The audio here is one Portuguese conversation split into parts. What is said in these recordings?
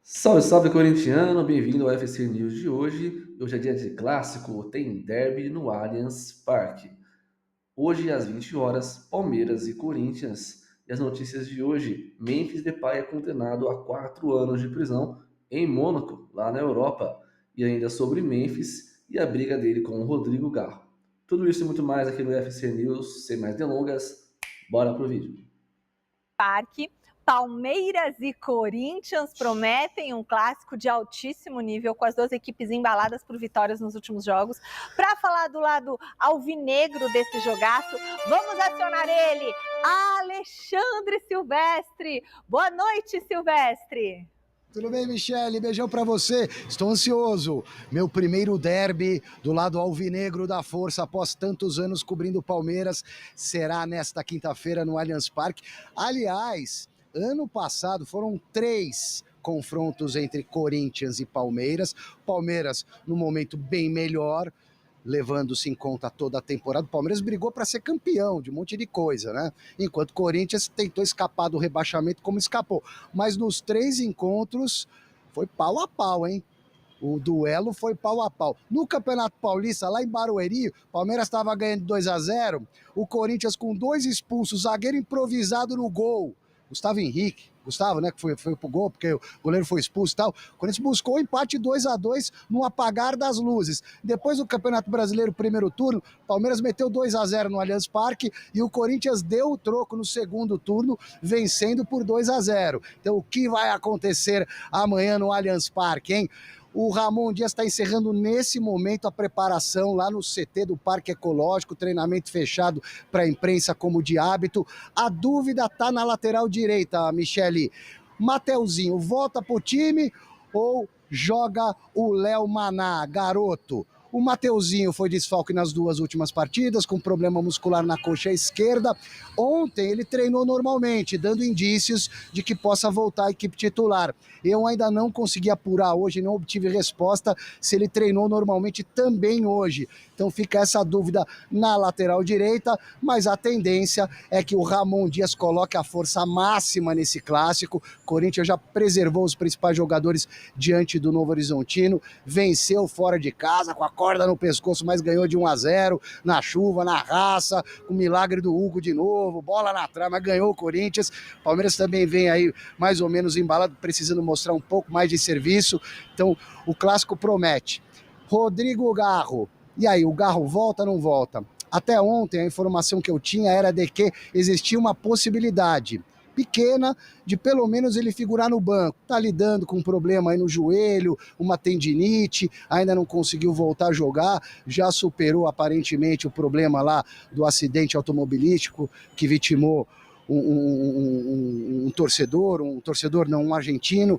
Salve, salve corintiano, bem-vindo ao UFC News de hoje. Hoje é dia de clássico, tem derby no Allianz Parque. Hoje às 20 horas, Palmeiras e Corinthians. E as notícias de hoje, Memphis Depay é condenado a 4 anos de prisão em Mônaco, lá na Europa. E ainda sobre Memphis e a briga dele com o Rodrigo Garro. Tudo isso e muito mais aqui no UFC News, sem mais delongas, bora pro vídeo. Parque. Palmeiras e Corinthians prometem um clássico de altíssimo nível, com as duas equipes embaladas por vitórias nos últimos jogos. Para falar do lado alvinegro desse jogaço, vamos acionar ele, Alexandre Silvestre. Boa noite, Silvestre. Tudo bem, Michele? Beijão pra você. Estou ansioso. Meu primeiro derby do lado alvinegro da força após tantos anos cobrindo o Palmeiras será nesta quinta-feira no Allianz Parque. Aliás, ano passado foram 3 confrontos entre Corinthians e Palmeiras. Palmeiras no momento bem melhor, levando-se em conta toda a temporada. O Palmeiras brigou para ser campeão de um monte de coisa, né? Enquanto o Corinthians tentou escapar do rebaixamento como escapou. Mas nos 3 encontros foi pau a pau, hein? O duelo foi pau a pau. No Campeonato Paulista, lá em Barueri, o Palmeiras estava ganhando 2-0, o Corinthians com 2 expulsos, zagueiro improvisado no gol, Gustavo, né, que foi pro gol, porque o goleiro foi expulso e tal. O Corinthians buscou o empate 2-2 no apagar das luzes. Depois do Campeonato Brasileiro, primeiro turno, o Palmeiras meteu 2-0 no Allianz Parque e o Corinthians deu o troco no segundo turno, vencendo por 2-0. Então, o que vai acontecer amanhã no Allianz Parque, hein? O Ramon Dias está encerrando nesse momento a preparação lá no CT do Parque Ecológico, treinamento fechado para a imprensa como de hábito. A dúvida está na lateral direita, Michele. Mateuzinho volta pro time ou joga o Léo Maná, garoto? O Mateuzinho foi desfalque nas 2 últimas partidas, com problema muscular na coxa esquerda. Ontem ele treinou normalmente, dando indícios de que possa voltar à equipe titular. Eu ainda não consegui apurar hoje, não obtive resposta se ele treinou normalmente também hoje. Então fica essa dúvida na lateral direita, mas a tendência é que o Ramon Dias coloque a força máxima nesse clássico. O Corinthians já preservou os principais jogadores diante do Novo Horizontino, venceu fora de casa com a corda no pescoço, mas ganhou de 1-0, na chuva, na raça, com o milagre do Hugo de novo, bola na trave, mas ganhou o Corinthians. O Palmeiras também vem aí mais ou menos embalado, precisando mostrar um pouco mais de serviço. Então o clássico promete. Rodrigo Garro. E aí, o Garro volta ou não volta? Até ontem a informação que eu tinha era de que existia uma possibilidade pequena de pelo menos ele figurar no banco. Tá lidando com um problema aí no joelho, uma tendinite, ainda não conseguiu voltar a jogar, já superou aparentemente o problema lá do acidente automobilístico que vitimou um torcedor não, um argentino,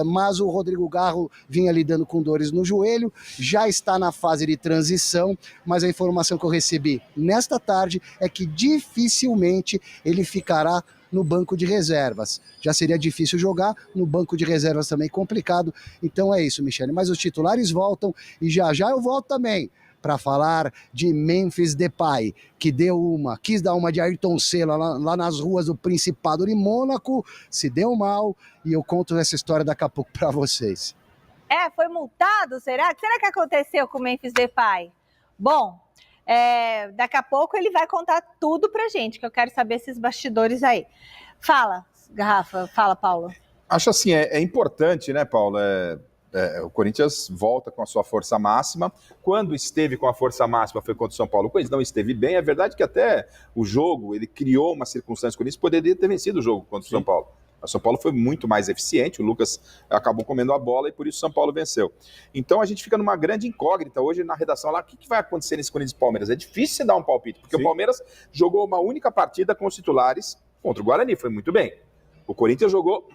mas o Rodrigo Garro vinha lidando com dores no joelho, já está na fase de transição, mas a informação que eu recebi nesta tarde é que dificilmente ele ficará no banco de reservas. Já seria difícil jogar, no banco de reservas também complicado. Então é isso, Michele. Mas os titulares voltam e já eu volto também para falar de Memphis Depay, que quis dar uma de Ayrton Senna lá nas ruas do Principado de Mônaco, se deu mal, e eu conto essa história daqui a pouco para vocês. Foi multado, será? O que será que aconteceu com o Memphis Depay? Bom, daqui a pouco ele vai contar tudo pra gente, que eu quero saber esses bastidores aí. Fala, Garrafa, fala, Paulo. Acho assim, é importante, né, Paulo? O Corinthians volta com a sua força máxima. Quando esteve com a força máxima foi contra o São Paulo. O Corinthians não esteve bem. É verdade que até o jogo, ele criou uma circunstância. O Corinthians poderia ter vencido o jogo contra o São Paulo. O São Paulo foi muito mais eficiente, o Lucas acabou comendo a bola e por isso o São Paulo venceu. Então a gente fica numa grande incógnita hoje na redação lá, o que vai acontecer nesse Corinthians e Palmeiras? É difícil você dar um palpite, porque o Palmeiras jogou uma única partida com os titulares contra o Guarani, foi muito bem. O Corinthians jogou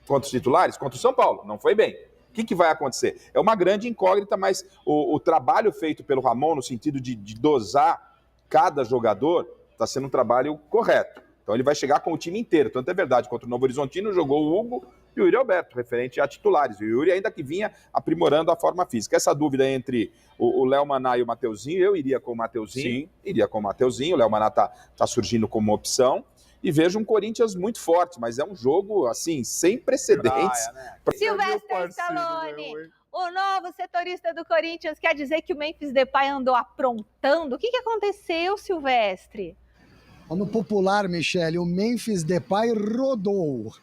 contra os titulares, contra o São Paulo, não foi bem. O que vai acontecer? É uma grande incógnita, mas o trabalho feito pelo Ramon, no sentido de dosar cada jogador, está sendo um trabalho correto. Então ele vai chegar com o time inteiro. Tanto é verdade, contra o Novo Horizontino jogou o Hugo e o Yuri Alberto, referente a titulares. O Yuri ainda que vinha aprimorando a forma física. Essa dúvida entre o Léo Maná e o Mateuzinho, eu iria com o Mateuzinho. Sim. Iria com o Mateuzinho. O Léo Maná tá surgindo como opção. e vejo um Corinthians muito forte, mas é um jogo, assim, sem precedentes. Silvestre Stallone, o novo setorista do Corinthians, quer dizer que o Memphis Depay andou aprontando? O que aconteceu, Silvestre? No popular, Michele, o Memphis Depay rodou.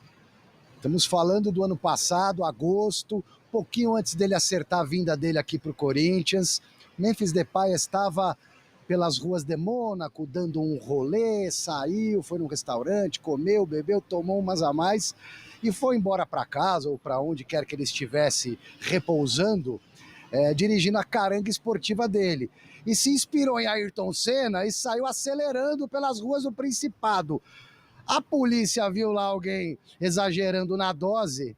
Estamos falando do ano passado, agosto, pouquinho antes dele acertar a vinda dele aqui para o Corinthians. Memphis Depay estava pelas ruas de Mônaco, dando um rolê, saiu, foi num restaurante, comeu, bebeu, tomou umas a mais e foi embora para casa ou para onde quer que ele estivesse repousando, dirigindo a caranga esportiva dele. E se inspirou em Ayrton Senna e saiu acelerando pelas ruas do Principado. A polícia viu lá alguém exagerando na dose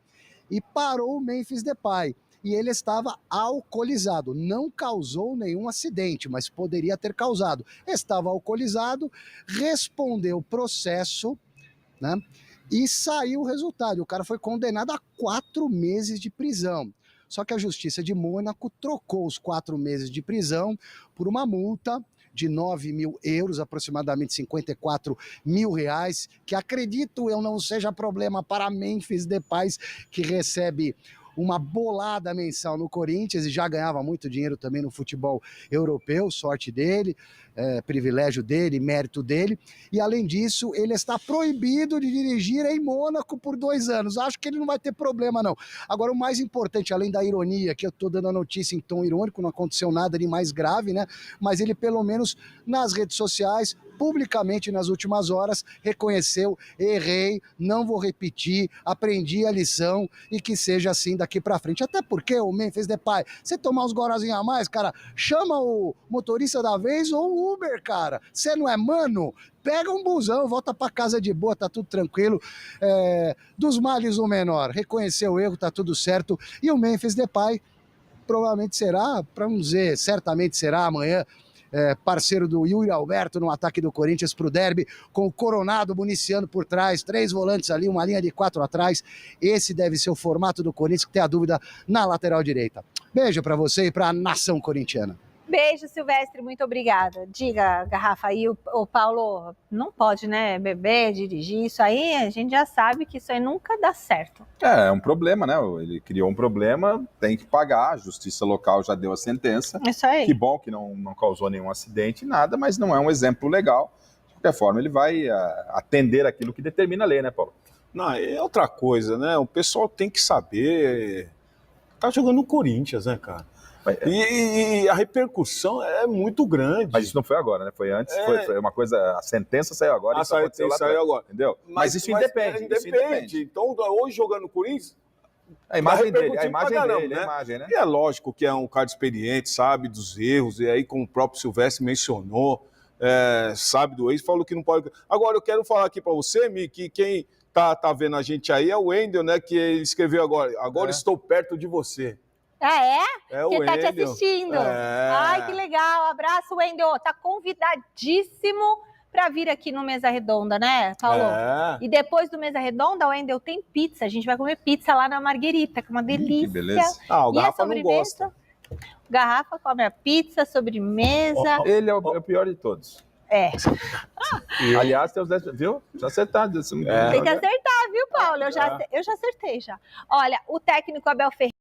e parou o Memphis Depay. E ele estava alcoolizado. Não causou nenhum acidente, mas poderia ter causado. Estava alcoolizado, respondeu o processo, né? E saiu o resultado. O cara foi condenado a 4 meses de prisão. Só que a Justiça de Mônaco trocou os 4 meses de prisão por uma multa de 9 mil euros, aproximadamente 54 mil reais, que acredito eu não seja problema para Memphis Depay, que recebe uma bolada mensal no Corinthians e já ganhava muito dinheiro também no futebol europeu, sorte dele, privilégio dele, mérito dele. E além disso, ele está proibido de dirigir em Mônaco por 2 anos. Acho que ele não vai ter problema, não. Agora, o mais importante, além da ironia, que eu estou dando a notícia em tom irônico, não aconteceu nada de mais grave, né? Mas ele, pelo menos nas redes sociais, publicamente nas últimas horas, reconheceu: errei, não vou repetir, aprendi a lição e que seja assim daqui para frente. Até porque o Memphis Depay, você tomar uns gorazinhos a mais, cara, chama o motorista da vez ou o Uber, cara. Você não é mano? Pega um busão, volta para casa de boa, tá tudo tranquilo. Dos males o menor. Reconheceu o erro, tá tudo certo. E o Memphis Depay provavelmente será, para não dizer, certamente será amanhã, parceiro do Yuri Alberto no ataque do Corinthians para o derby, com o Coronado municiando por trás, 3 volantes ali, uma linha de 4 atrás. Esse deve ser o formato do Corinthians, que tem a dúvida na lateral direita. Beijo para você e para a nação corintiana. Beijo, Silvestre, muito obrigada. Diga, Garrafa, aí o Paulo não pode, né, beber, dirigir, isso aí a gente já sabe que isso aí nunca dá certo. É um problema, né? Ele criou um problema, tem que pagar, a justiça local já deu a sentença. Isso aí. Que bom que não causou nenhum acidente, nada, mas não é um exemplo legal. De qualquer forma, ele vai atender aquilo que determina a lei, né, Paulo? Não, é outra coisa, né? O pessoal tem que saber. Tá jogando no Corinthians, né, cara? E a repercussão é muito grande. Mas isso não foi agora, né? Foi antes, foi uma coisa. A sentença saiu agora. Saiu agora. Entendeu? Mas isso independe. Independe. Então, hoje jogando no Corinthians. A imagem dele, né? A imagem, né? E é lógico que é um cara experiente, sabe dos erros, e aí, como o próprio Silvestre mencionou, sabe do ex, falou que não pode. Agora, eu quero falar aqui pra você, Mi, que quem tá vendo a gente aí é o Wendel, né? Que ele escreveu agora estou perto de você. Ah, é? É o que tá te Wendel. assistindo. Ai, que legal. Abraço, Wendel. Tá convidadíssimo para vir aqui no Mesa Redonda, né, Paulo? E depois do Mesa Redonda, o Wendel tem pizza. A gente vai comer pizza lá na Marguerita, que é uma delícia. Que beleza. O Garrafa não gosta. O Garrafa come a pizza, sobremesa. Ele é o pior de todos. Aliás, tem os 10, viu? Já acertado. Tem que acertar, viu, Paulo? Eu já acertei já. Olha, o técnico Abel Ferreira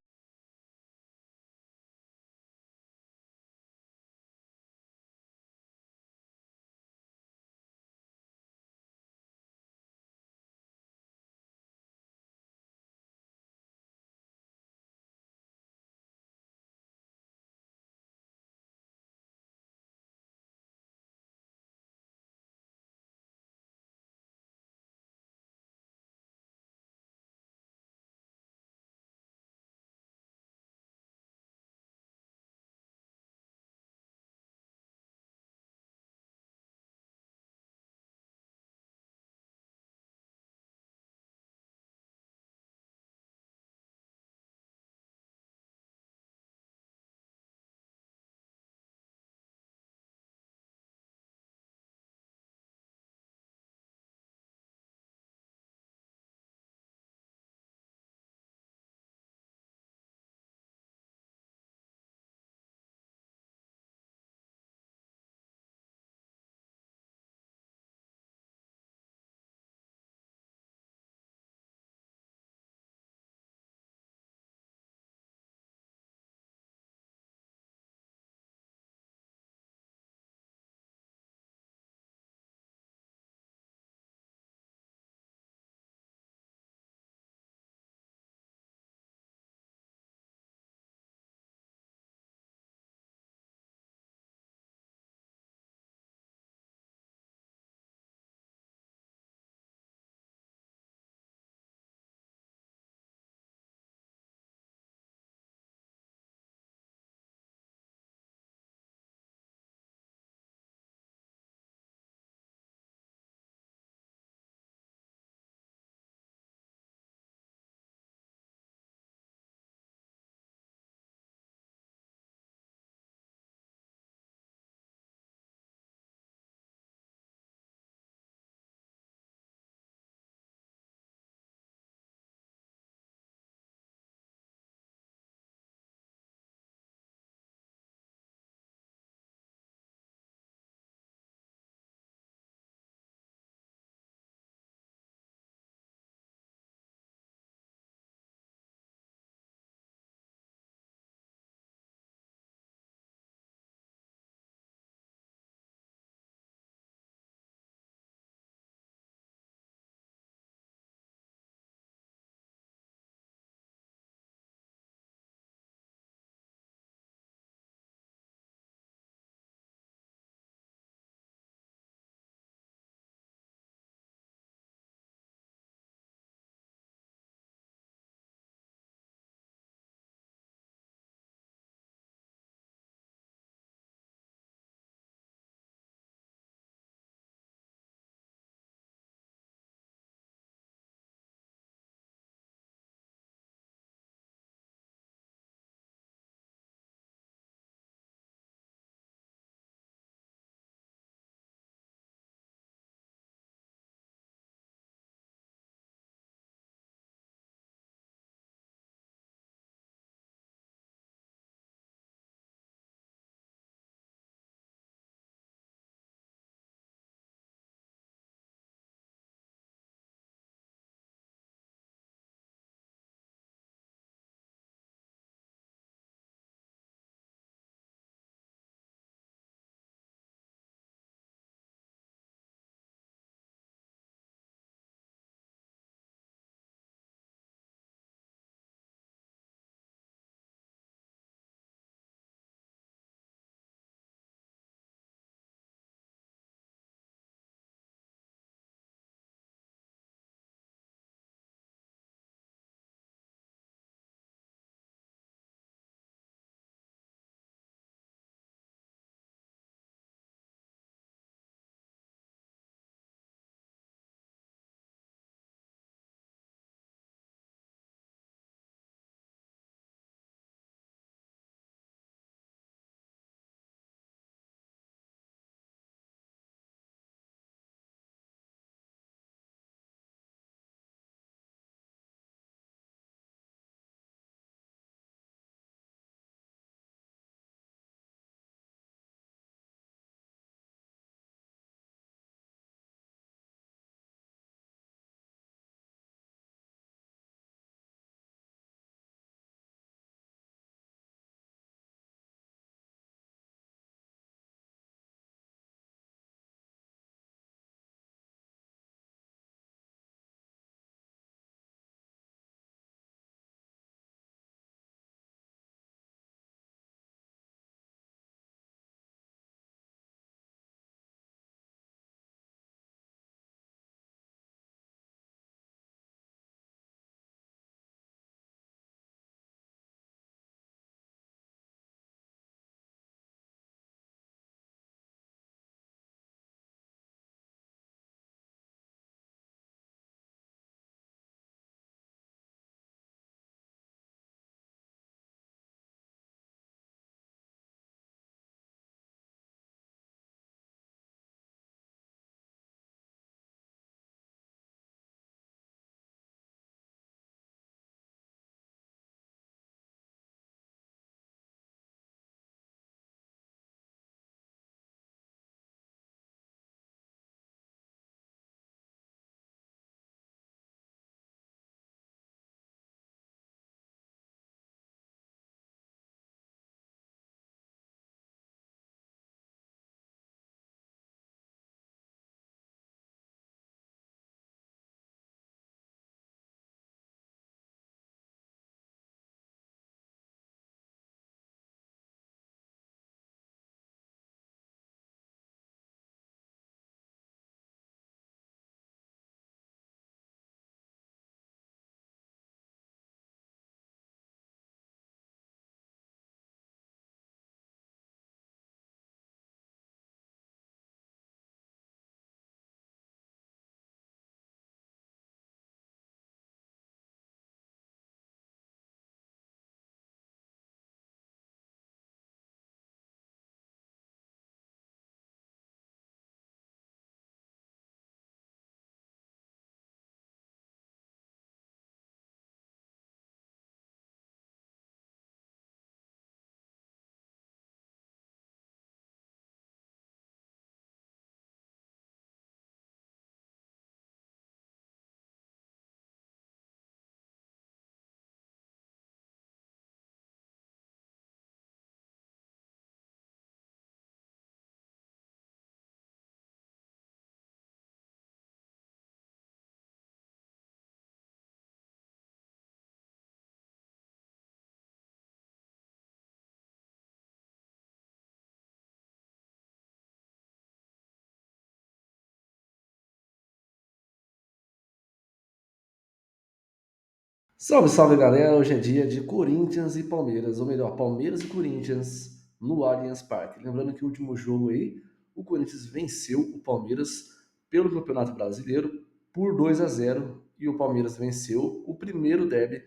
Salve, salve galera! Hoje é dia de Corinthians e Palmeiras, ou melhor, Palmeiras e Corinthians no Allianz Parque. Lembrando que o último jogo aí, o Corinthians venceu o Palmeiras pelo Campeonato Brasileiro por 2-0 e o Palmeiras venceu o primeiro derby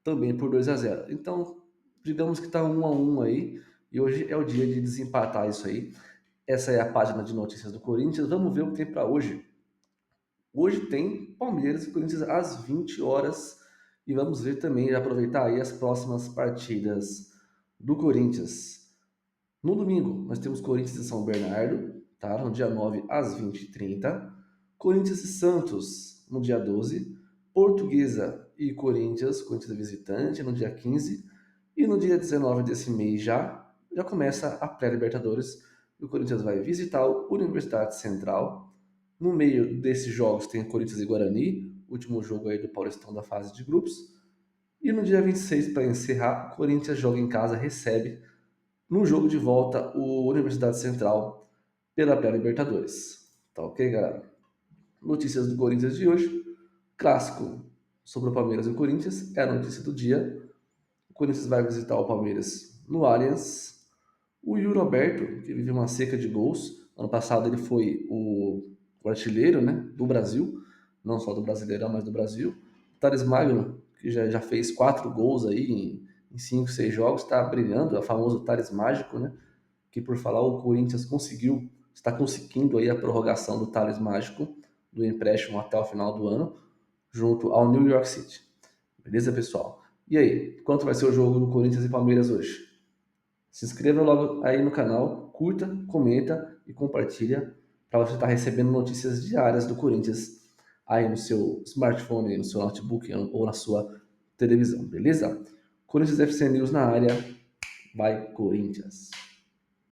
também por 2-0. Então, digamos que tá 1-1 aí e hoje é o dia de desempatar isso aí. Essa é a página de notícias do Corinthians. Vamos ver o que tem para hoje. Hoje tem Palmeiras e Corinthians às 20 horas e vamos ver também, aproveitar aí as próximas partidas do Corinthians. No domingo, nós temos Corinthians e São Bernardo, tá? No dia 9 às 20h30. Corinthians e Santos no dia 12. Portuguesa e Corinthians visitante no dia 15. E no dia 19 desse mês já começa a pré-Libertadores. O Corinthians vai visitar o Universidade Central. No meio desses jogos tem Corinthians e Guarani, último jogo aí do Paulistão da fase de grupos. E no dia 26, para encerrar, o Corinthians joga em casa, recebe no jogo de volta o Universidade Central pela pré-Libertadores. Tá ok, galera? Notícias do Corinthians de hoje. Clássico sobre o Palmeiras e o Corinthians é a notícia do dia. O Corinthians vai visitar o Palmeiras no Allianz. O Yuri Alberto, que vive uma seca de gols. Ano passado ele foi o artilheiro, né, do Brasil, não só do Brasileirão, mas do Brasil. O Thales Magno, que já fez 4 gols aí em 5, 6 jogos, está brilhando, é o famoso Thales Mágico, né, que por falar o Corinthians está conseguindo aí a prorrogação do Thales Mágico, do empréstimo até o final do ano, junto ao New York City. Beleza, pessoal? E aí, quanto vai ser o jogo do Corinthians e Palmeiras hoje? Se inscreva logo aí no canal, curta, comenta e compartilha para você estar recebendo notícias diárias do Corinthians aí no seu smartphone, no seu notebook ou na sua televisão, beleza? Corinthians FC News na área, vai Corinthians!